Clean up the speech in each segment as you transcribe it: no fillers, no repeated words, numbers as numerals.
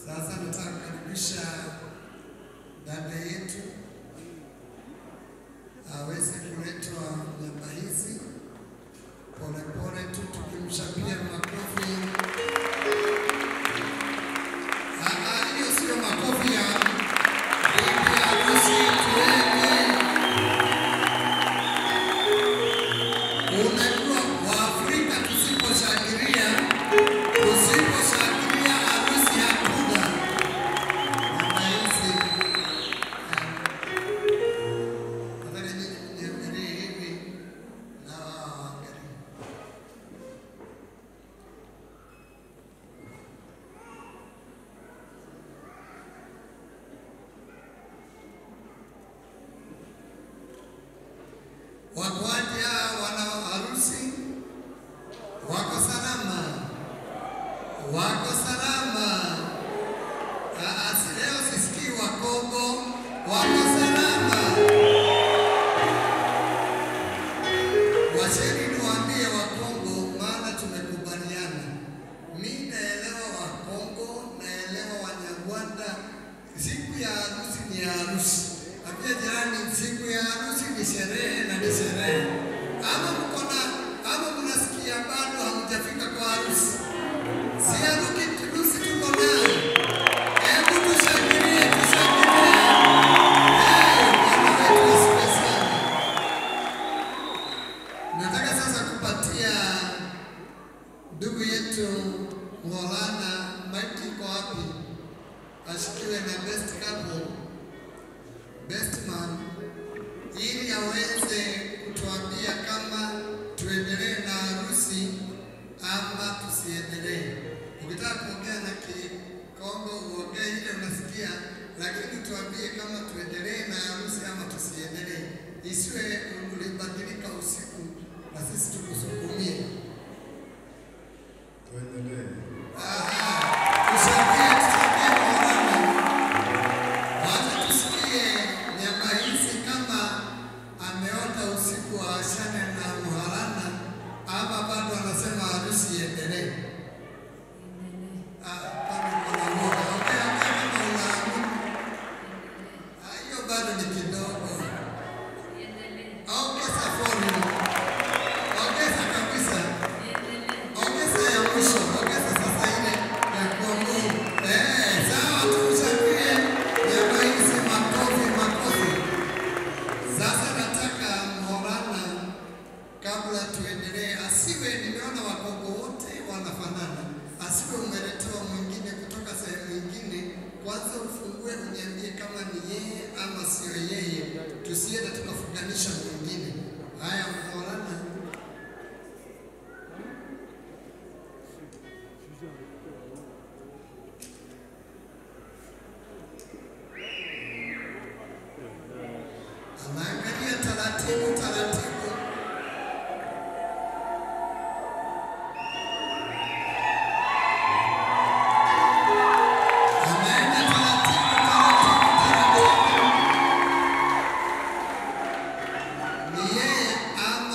Sasa nataka kukaribisha dada yetu aweze kuletwa nyamba hizi polepole tu tukimshapigia makofi. Hiyo sio makofi ya bibi harusi tuweke. Unajua Waafrika tusiposhangilia harusi hakuna. Nyamba hizi nataka niangalie hivi na waangalie. Wakwaje wana harusi? Wako salama? Wako salama? Leo sisikii Wakongo. Wako salama? Wacheni niwaambie Wakongo, maana tumekubaliana. Mimi naelewa Wakongo, naelewa Wanyarwanda. Siku ya harusi ni ya harusi. Apia jirani, siku ya harusi ni sherehe na ni sherehe. Ama mnasikia bado hamjafika kwa harusi. Si harusi tuko nayo. Hebu tushangilie. Bwana wetu asifiwe sana. Nataka sasa kupatia ndugu yetu Maulana maiki kwa wapi? Ashikiwe na best couple, best man, ili aweze kutuambia kama tuendelee na harusi ama tusiendelee. Ukitaka kuongea na Kikongo uongee ile unasikia, lakini tuambie kama tuendelee na harusi ama tusiendelee. Isiwe ulibadilika usiku na sisi tukusukumie. Tuendelee. Tusikie Maulana. Wacha tusikie nyama hizi kama ameota usiku wa ashane na Maulana ama bado anasema harusi iendelee. Hiyo bado ni kidogo. Ongeza volume. Ongeza kabisa. Ongeza ya mwisho. Ongeza sasa ile ya kuongea. Sawa tumshangilie nyama hizi makofi. Sasa nataka Maulana kabla tuendelee asiwe nimeona Wakongo wote wanafanana. Asiwe umeletewa mwingine kutoka sehemu nyingine. Kwanza ufungue uniambie kama ni yeye ama sio yeye. Tusiende tukafunganisha mwingine. Haya Maulana. Anaangalia taratibu. Ni yeye ama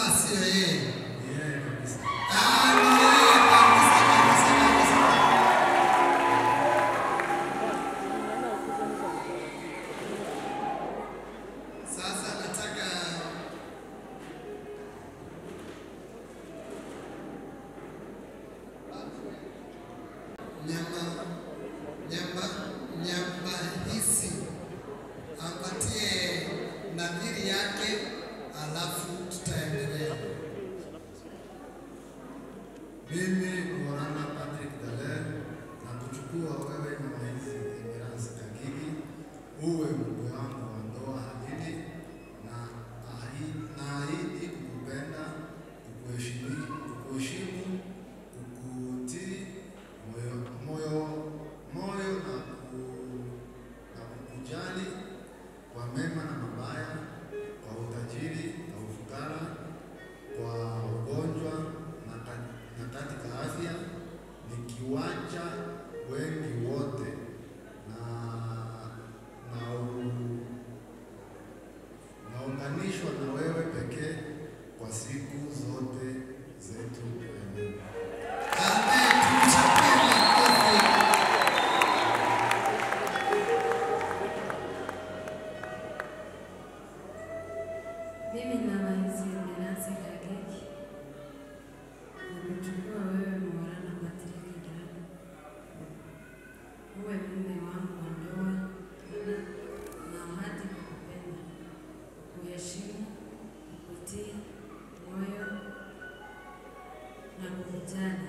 kujali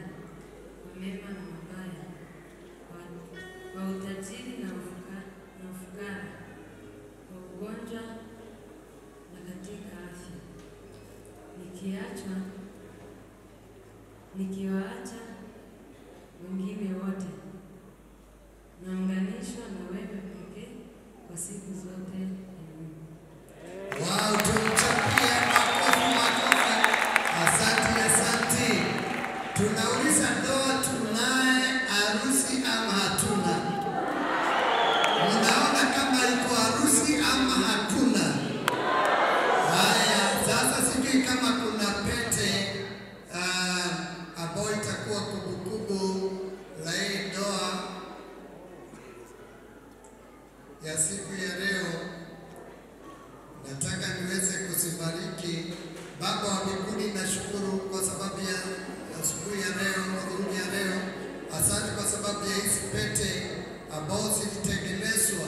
kwa mema na mabaya, kwa utajiri na ufukara, kwa ugonjwa na katika afya. Nikiwaacha wengine wote, naunganishwa na wewe pekee kwa siku zote. Wow, tumchapie makofi. Asante. Tunauliza ndoa tunaye, harusi ama hatuna? Unaona kama iko harusi ama hatuna? Haya, sasa sijui kama kuna pete ambayo itakuwa kumbukumbu la hii ndoa ya siku ya leo. Nataka niweze kuzibariki. Baba wa mbinguni, nashukuru kwa sababu ya asubuhi ya leo, adhuhuri ya leo. Asante kwa sababu ya hizi pete ambazo zilitengenezwa,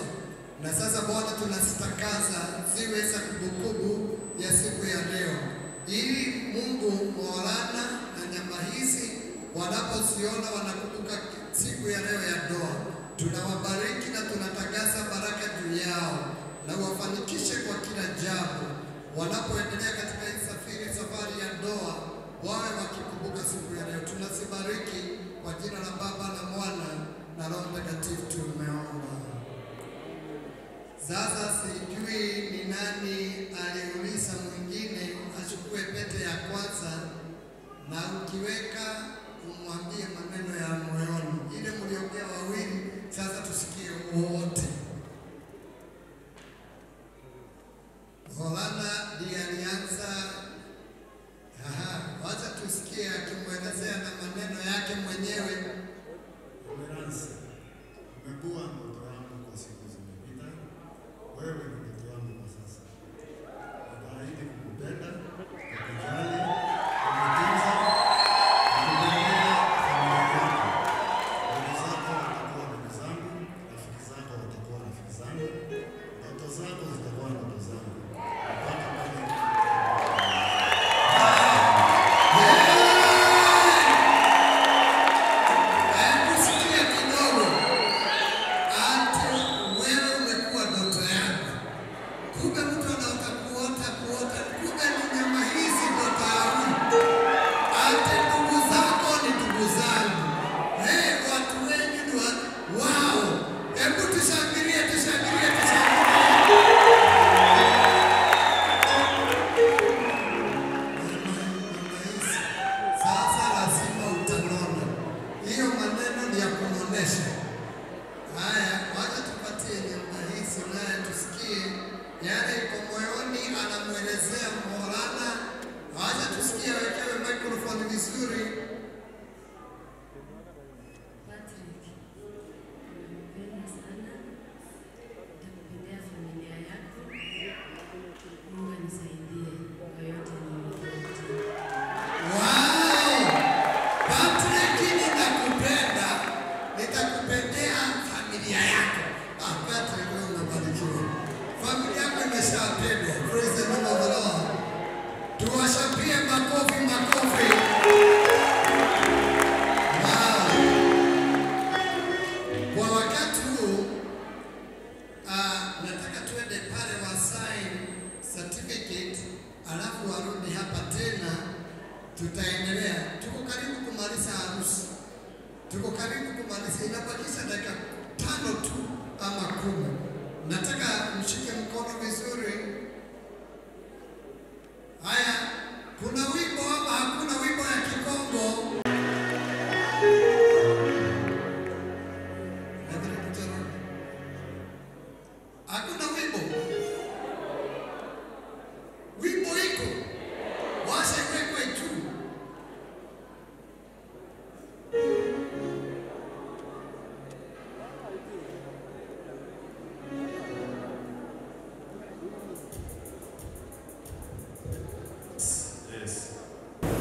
na sasa Bwana tunazitakaza ziwe za kumbukumbu ya siku ya leo, ili Mungu Maulana na nyama hizi wanapoziona wanakumbuka siku ya leo ya ndoa. Tunawabariki na tunatangaza baraka juu yao, na wafanikishe kwa kila jambo wanapoendelea katika hii safari ya ndoa, wawe wakikumbuka siku ya leo. Tunazibariki kwa jina la Baba na Mwana na Roho Mtakatifu tumeomba. Sasa sijui ni nani aliuliza mwingine achukue pete ya kwanza, na ukiweka umwambie maneno ya moyoni. Ile mliongea wawili, sasa tusikie wote. Maulana ndiye alianza. Wacha tusikie akimwelezea na maneno yake mwenyewe. Umekuwa mtoto wangu kwa siku zimepita, wewe ni mtoto wangu kwa sasa. Naahidi kukupenda, kukujali, kukutunza, kukupenda familia yako. Ndugu zako watakuwa ndugu zangu, rafiki zako watakuwa rafiki zangu, ndoto zako zitakuwa ndoto zangu.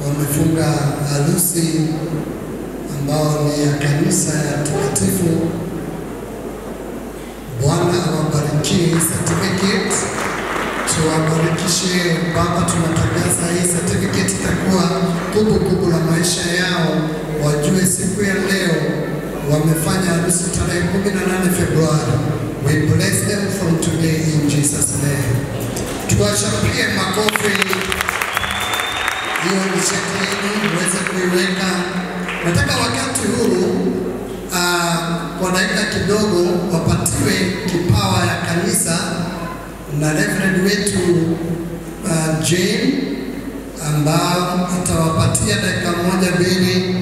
Wamefunga harusi ambao ni ya kanisa ya takatifu. Bwana awabarikie certificate. Tuwabarikishe Baba, tunatangaza hii certificate itakuwa kumbukumbu la maisha yao, wajue siku ya leo wamefanya harusi tarehe 18 Februari. We bless them from today in Jesus' name. Tuwashapie makofi. Hiyo ni cheki yenu muweze kuiweka. Nataka wakati huu kwa dakika kidogo wapatiwe kipawa ya kanisa na Reverend wetu Jane ambao atawapatia dakika moja mbili.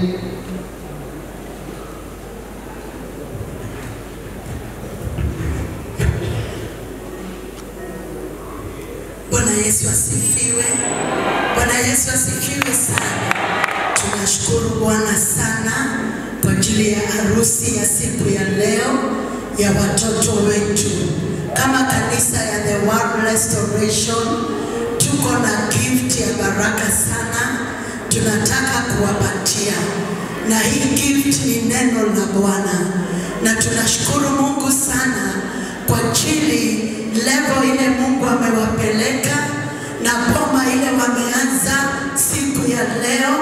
Bwana Yesu asifiwe. Bwana Yesu asifiwe sana. Tunashukuru Bwana sana kwa ajili ya harusi ya siku ya leo ya watoto wetu. Kama kanisa ya The World Restoration tuko na gift ya baraka sana tunataka kuwapatia, na hii gift ni neno la Bwana, na tunashukuru Mungu sana kwa ajili level ile Mungu amewapeleka na boma ile wameanza siku ya leo.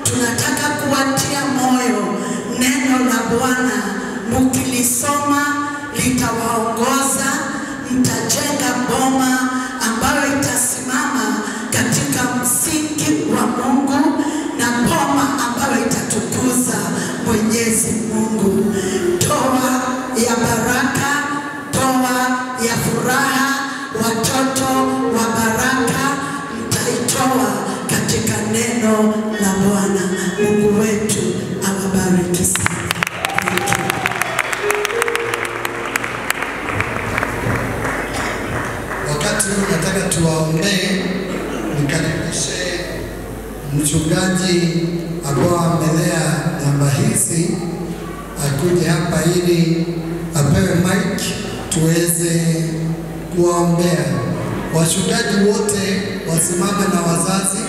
Tunataka kuwatia moyo, neno la Bwana mkilisoma litawaongoza, mtajenga boma ambayo itasimama katika msingi wa Mungu na boma ambayo itatukuza Mwenyezi Mungu. Toa ya baraka, toa ya furaha, watoto wa baraka mtaitoa katika neno la Bwana. Mungu wetu awabariki sana. Wakati huu nataka tuwaombee. Nikaribishe mchungaji ambao amelea namba hizi akuje hapa ili apewe mic tuweze kuwaombea. Wachungaji wote wasimame na wazazi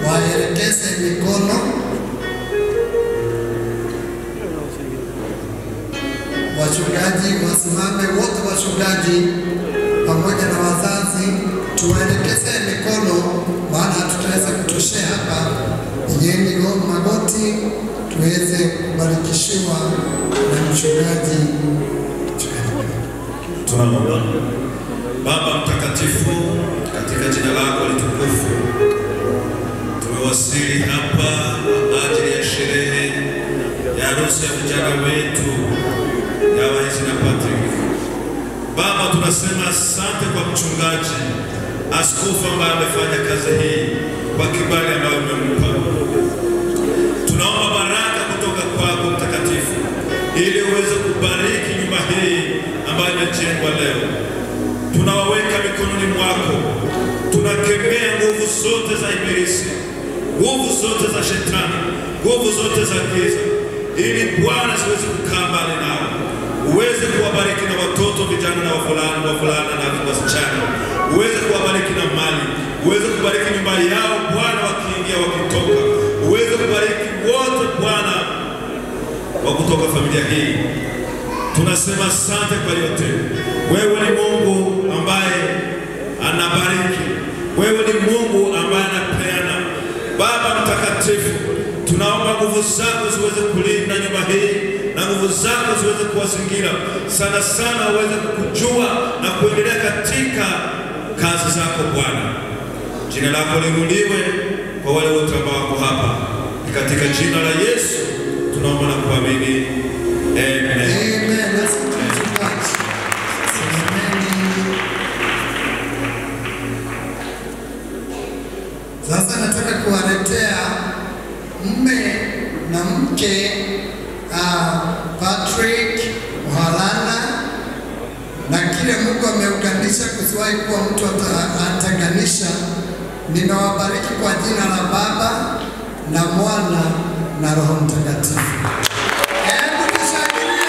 waelekeze mikono. Wachungaji wasimame wote, wachungaji pamoja na wazazi tuwaelekeze mikono, maana hatutaweza kutoshea hapa. Nyeni magoti tuweze kubarikishiwa na mchungaji. Tunaomba. Baba mtakatifu, katika jina lako litukufu, tumewasili hapa kwa ajili ya sherehe ya harusi ya vijana wetu ya Waizi na Patrick. Baba, tunasema asante kwa mchungaji, askofu ambaye amefanya kazi hii kwa kibali ambayo umempa. Tunaomba baraka kutoka kwako mtakatifu ili uweze kubariki nyumba hii ambayo imejengwa leo. Tunawaweka mikononi mwako. Tunakemea nguvu zote za ibilisi, nguvu zote za shetani, nguvu zote za giza, ili Bwana siweze kukaa mbali nao. Uweze kuwabariki na watoto, vijana na wavulana na wasichana. Uweze kuwabariki na mali. Uweze kubariki nyumba yao Bwana, wakiingia wakitoka. Uweze kubariki wote Bwana wa kutoka familia hii. Tunasema asante kwa yote. Wewe ni Mungu ambaye anabariki. Wewe ni Mungu ambaye anapeana. Baba mtakatifu, tunaomba nguvu zako ziweze kulinda nyumba hii na nguvu zako ziweze kuwazingira sana sana, uweze kukujua na kuendelea katika kazi zako Bwana. Jina lako liinuliwe kwa wale wote ambao wako hapa. Ni katika jina la Yesu tunaomba na kuamini. Amen. Amen. Sasa nataka kuwaletea mume na mke Patrick Mhalana, na kile Mungu ameunganisha kusiwahi kuwa mtu ataganisha. Ninawabariki kwa jina la Baba na Mwana na Roho Mtakatifu. Hebu tushangilie.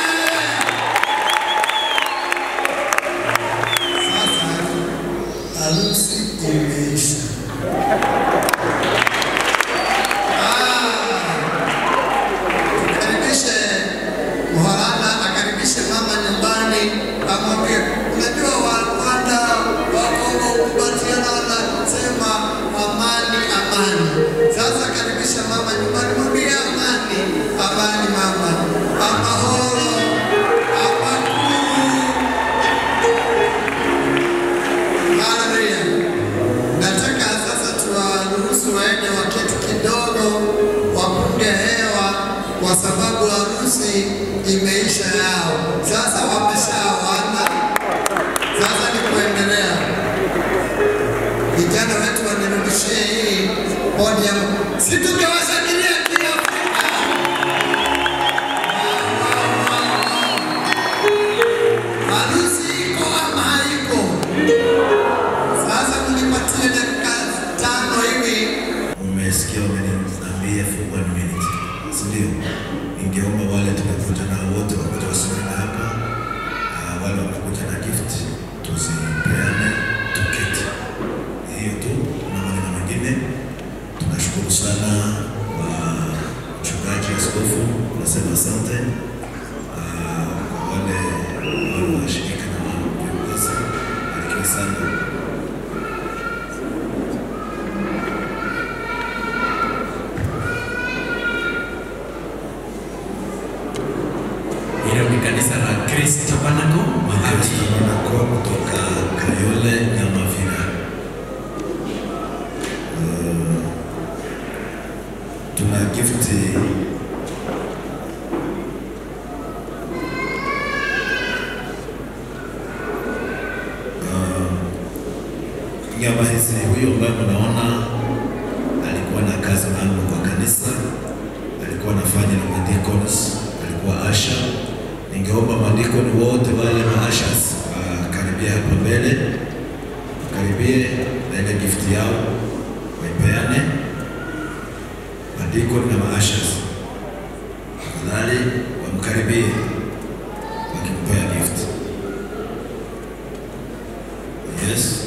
Sasa harusi imeisha. Tukaribishe Mhalana, akaribishe mama nyumbani, amwambie unajua Wanda wako kubatiana wanasema amani amani. Sasa karibisha mama. kwa sababu harusi imeisha yao. Sasa wameshaoana, sasa ni kuendelea. Vijana wetu wanirudishie hii podium, si tukawashangilia Kiafrika. Harusi iko ama haiko? Sasa mnipatie dakika 5 hivi. Umesikia wameniambia for 1 minute, si ndio? Ningeomba wale tumekuja na wote wakuja wasimame hapa, wale wamekuja na gift tuzipeane tuketi. Hiyo tu, na maneno mengine. Tunashukuru sana kwa mchungaji askofu, nasema asante. Kwa wale washirika na viongozi, barikiwe sana. Hilo ni kanisa la Kristo Tabernacle kutoka Kayole na Mavina. Tuna gift ngaba hizi. Huyo ambaye mnaona alikuwa na kazi maalum kwa kanisa, alikuwa anafanya na deacons, alikuwa asha. Ningeomba madikoni wote wale maashas karibia hapa mbele, karibie na ile gift yao waipeane. Madikoni na maashas tafadhali wamkaribie wakimpea gift. Yes.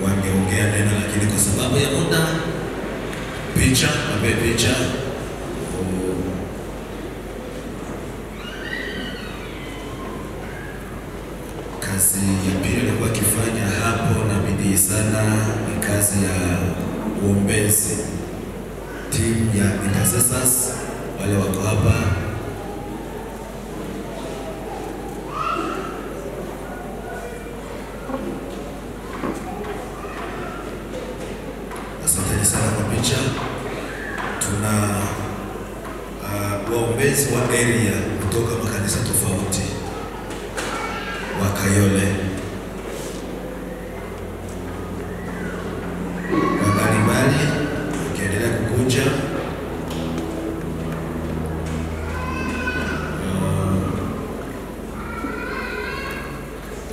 Wangeongea neno lakini kwa sababu ya muda, picha na picha. Kazi ya pili alikuwa akifanya hapo na bidii sana ni kazi ya uombezi. Team ya intercessors wale wako hapa, asanteni sana kwa picha. Tuna waombezi wa area kutoka makanisa tofauti wa Kayole mbalimbali ukiendelea kukuja.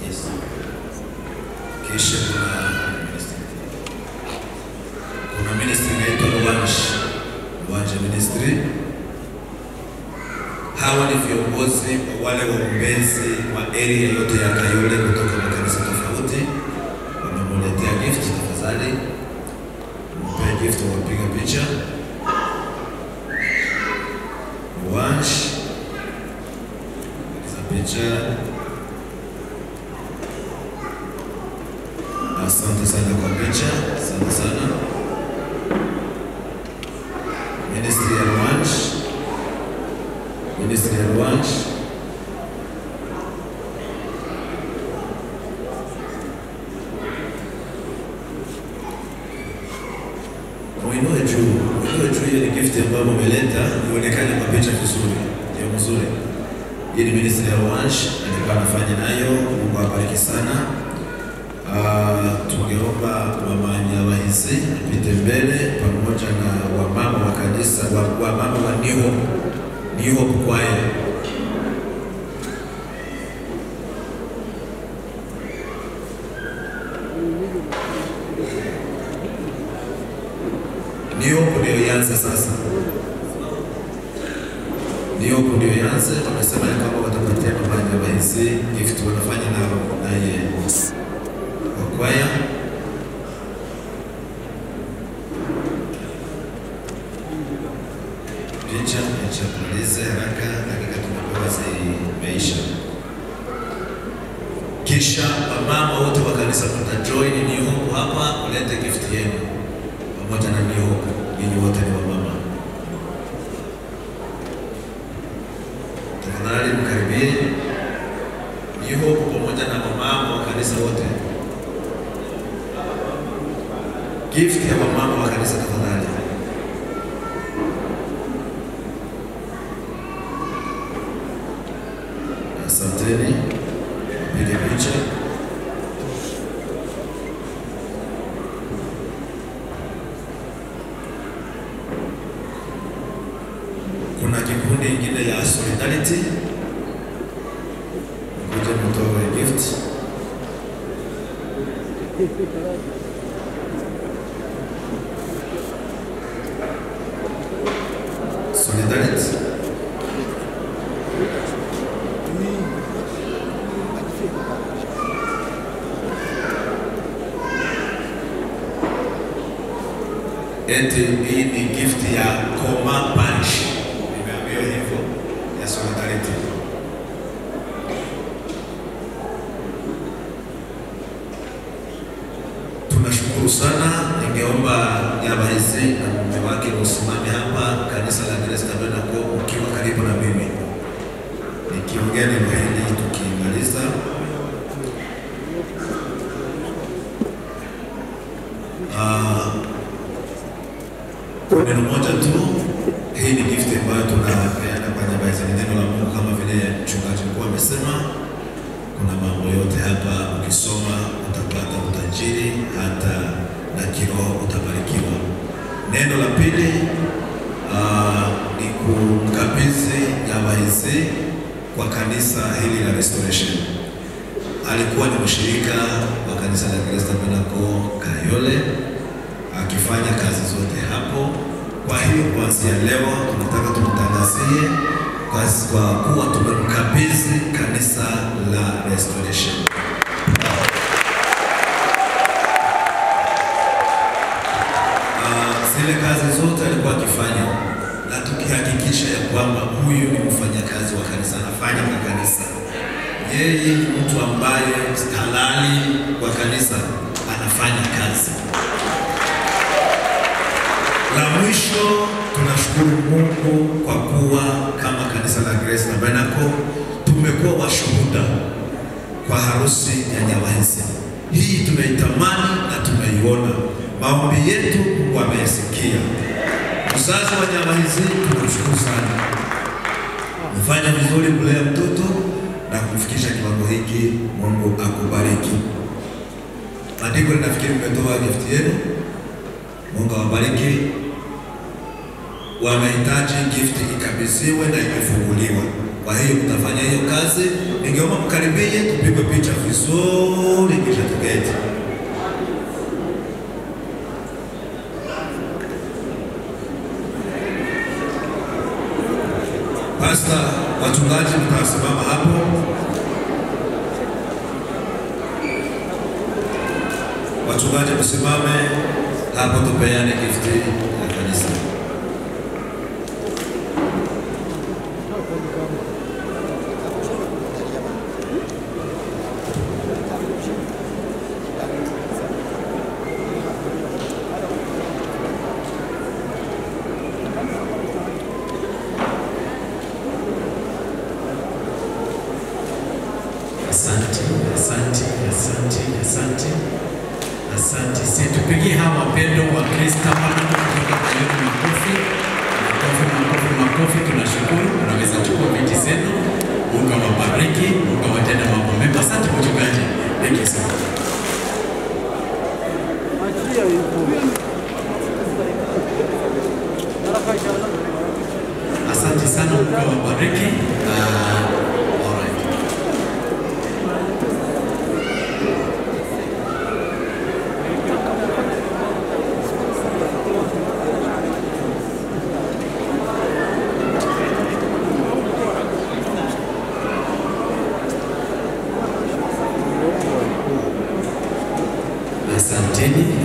Yes. Kisha kuna ministry inaitwa Uwanja Ministry. Hawa ni viongozi wale waombezi wa area yote ya Kayole kutoka makanisa tofauti. Wamemletea gift, tafadhali mpe gift, wapiga picha. Picha. Asante sana kwa picha, asante sana. Ministerial Lunch. Mwinue juu hiyo ni gift ambayo mmeleta, ionekane kwa picha vizuri, ndio mzuri. Hii ni Ministerial Lunch, alikuwa anafanya nayo, Mungu awabariki sana. Tungeomba Mama Nyawahisi apite mbele pamoja na wamama wa kanisa, wamama wa New Hope Choir. New Hope ndio ianze sasa. New Hope ndio ianze, tumesema ni kama watapatia Mama Nyawahisi gift, wanafanya naye kwaya. Picha polisi haraka dakika tunapewa zimeisha. Kisha wamama wote wa kanisa mtajoin New Hope hapa, kulete gift yenu pamoja na New Hope. Ninyi wote ni wamama, tafadhali mkaribie New Hope pamoja na kanisa wote. Gift ya wamama wa kanisa tafadhali. Asanteni. Piga picha. Kuna kikundi ingine ya Solidarity. Kuja mtoe gift. Solidarity. Eti hii ni gift ya Koma Parish. Nimeambiwa hivyo ya Solidarity. Tunashukuru sana. Ningeomba Yabahizi na mume wake usimame hapa kanisa la Grace Tabernacle ukiwa karibu na mimi. Nikiongea neno hili tukimaliza. Kwa neno moja tu, hii ni gift ambayo tunapeana kwa Yabahizi, ni neno la Mungu kama vile mchungaji mkuu amesema. Kuna mambo yote hapa, ukisoma utapata utajiri, hata na kiroho utabarikiwa. Neno la pili ni kumkabidhi Yabahizi kwa kanisa hili la Restoration. Alikuwa ni mshirika wa kanisa la Grace Tabernacle Kayole, akifanya kazi zote hapo. Kwa hiyo kuanzia leo tunataka tumtangazie kwa kuwa tumemkabidhi kanisa la Restoration. Zile kazi zote alikuwa akifanya, na tukihakikisha ya kwamba huyu ni mfanyakazi wa kanisa, anafanya kwa kanisa. Yeye ni mtu ambaye halali kwa kanisa, anafanya kazi. La mwisho, tunashukuru Mungu kwa kuwa kama kanisa la Grace Tabernacle tumekuwa washuhuda kwa harusi ya Yabahizi. Hii tumeitamani na tumeiona. Maombi yetu Mungu ameyasikia. Mzazi wa Yabahizi, tunamshukuru sana. Mfanya vizuri kulea mtoto na kumfikisha kiwango hiki. Mungu akubariki. Andiko linafikiri mmetoa gift yenu. Mungu awabariki. Wanahitaji gift ikabidhiwe na imefunguliwa. Kwa hiyo mtafanya hiyo kazi. Ningeomba mkaribie tupigwe picha vizuri kisha tuketi. Pastor, wachungaji mtasimama hapo. Wachungaji msimame hapo tupeane gift ya kanisa. Asante. Sisi tupigie hawa wapendo wa Grace Tabernacle kutoka Kayole makofi. Makofi. Tunashukuru. Unaweza chukua viti zenu. Mungu awabariki. Mungu awatende mambo mema. Asante mchungaji. Thank you so much. Asante sana. Mungu awabariki.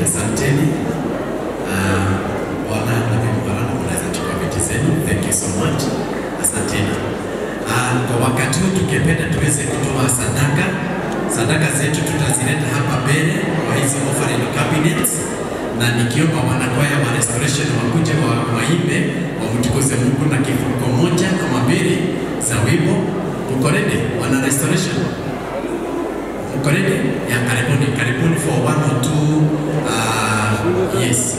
Asanteni. Bwana na Bwana mnaweza chukua viti zenu. Thank you so much. Asanteni. Kwa wakati huu tungependa tuweze kutoa sadaka zetu tutazileta hapa mbele kwa hizi offering cabinets, na nikiomba wanakwaya wa Restoration wakuje waimbe wamtukuze Mungu na kifungo moja ama mbili za wimbo. Tuko ready wana Restoration? Uko ready? Ya, karibuni for 1 or 2 yes.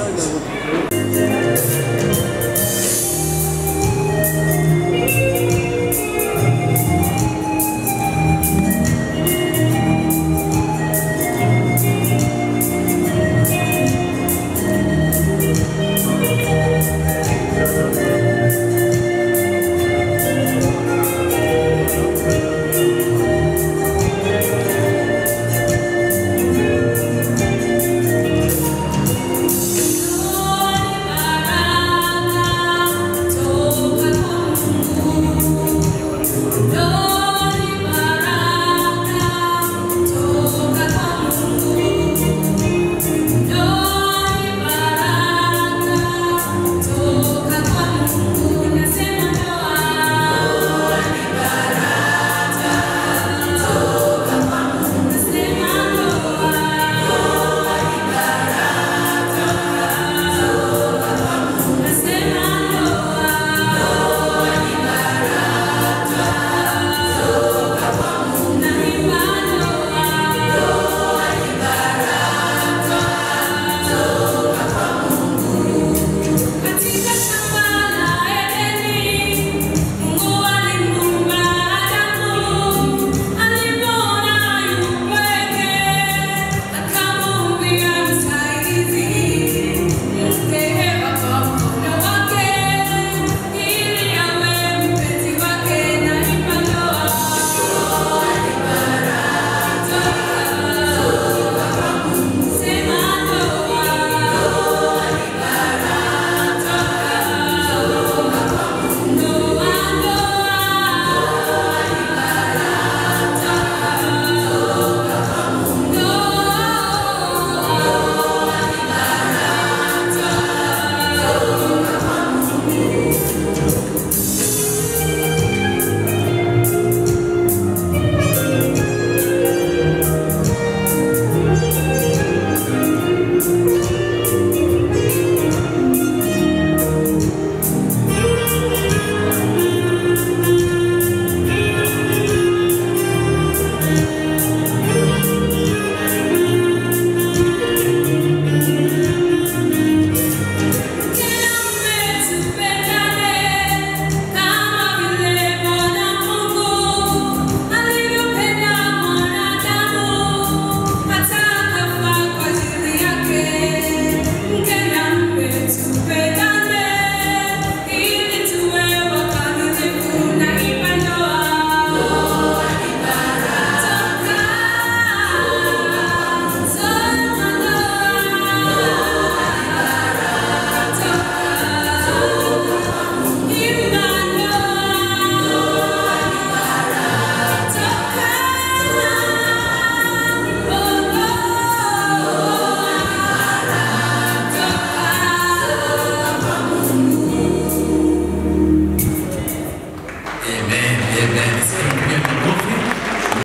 Amen.